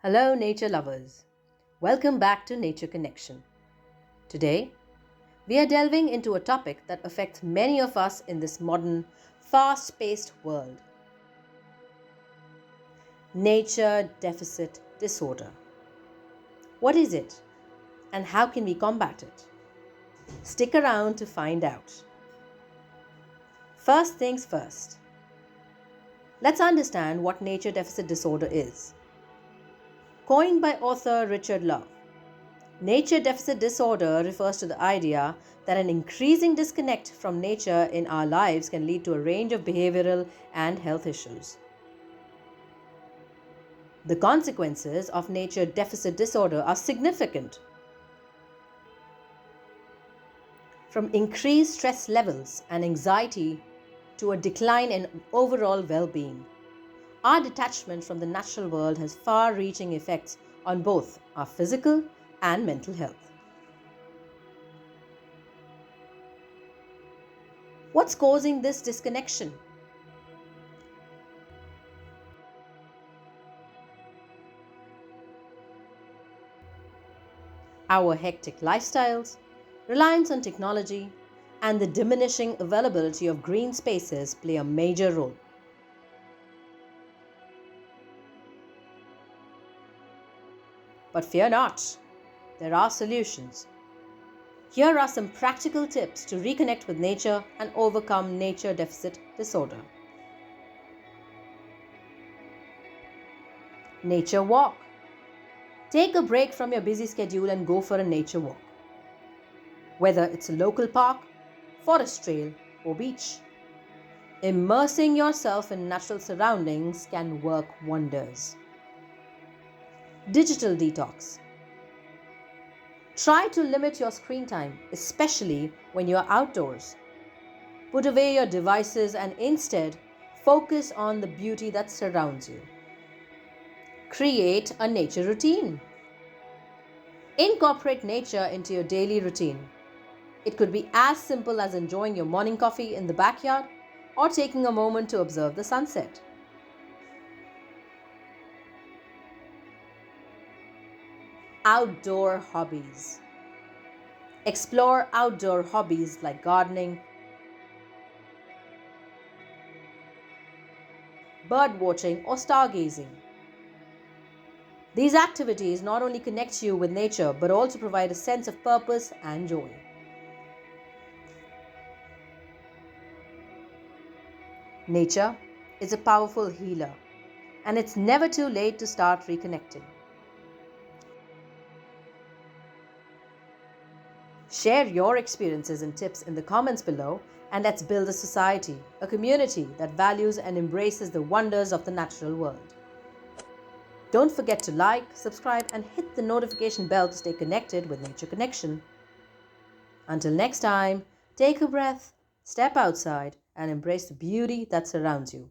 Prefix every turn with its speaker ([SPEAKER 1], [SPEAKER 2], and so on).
[SPEAKER 1] Hello, nature lovers. Welcome back to Nature Connection. Today, we are delving into a topic that affects many of us in this modern, fast paced world: nature deficit disorder. What is it, and how can we combat it? Stick around to find out. First things first, let's understand what nature deficit disorder is. Coined by author Richard Louv, nature deficit disorder refers to the idea that an increasing disconnect from nature in our lives can lead to a range of behavioral and health issues. The consequences of nature deficit disorder are significant. From increased stress levels and anxiety to a decline in overall well-being, our detachment from the natural world has far-reaching effects on both our physical and mental health. What's causing this disconnection? Our hectic lifestyles, reliance on technology, and the diminishing availability of green spaces play a major role. But fear not, there are solutions. Here are some practical tips to reconnect with nature and overcome nature deficit disorder. Nature walk. Take a break from your busy schedule and go for a nature walk. Whether it's a local park, forest trail, or beach, immersing yourself in natural surroundings can work wonders. Digital detox. Try to limit your screen time, especially when you are outdoors. Put away your devices and instead focus on the beauty that surrounds you. Create a nature routine. Incorporate nature into your daily routine. It could be as simple as enjoying your morning coffee in the backyard or taking a moment to observe the sunset. Outdoor hobbies. Explore outdoor hobbies like gardening, bird watching, or stargazing. These activities not only connect you with nature but also provide a sense of purpose and joy. Nature is a powerful healer, and it's never too late to start reconnecting. Share your experiences and tips in the comments below, and let's build a society, a community that values and embraces the wonders of the natural world. Don't forget to like, subscribe, and hit the notification bell to stay connected with Nature Connection. Until next time, take a breath, step outside, and embrace the beauty that surrounds you.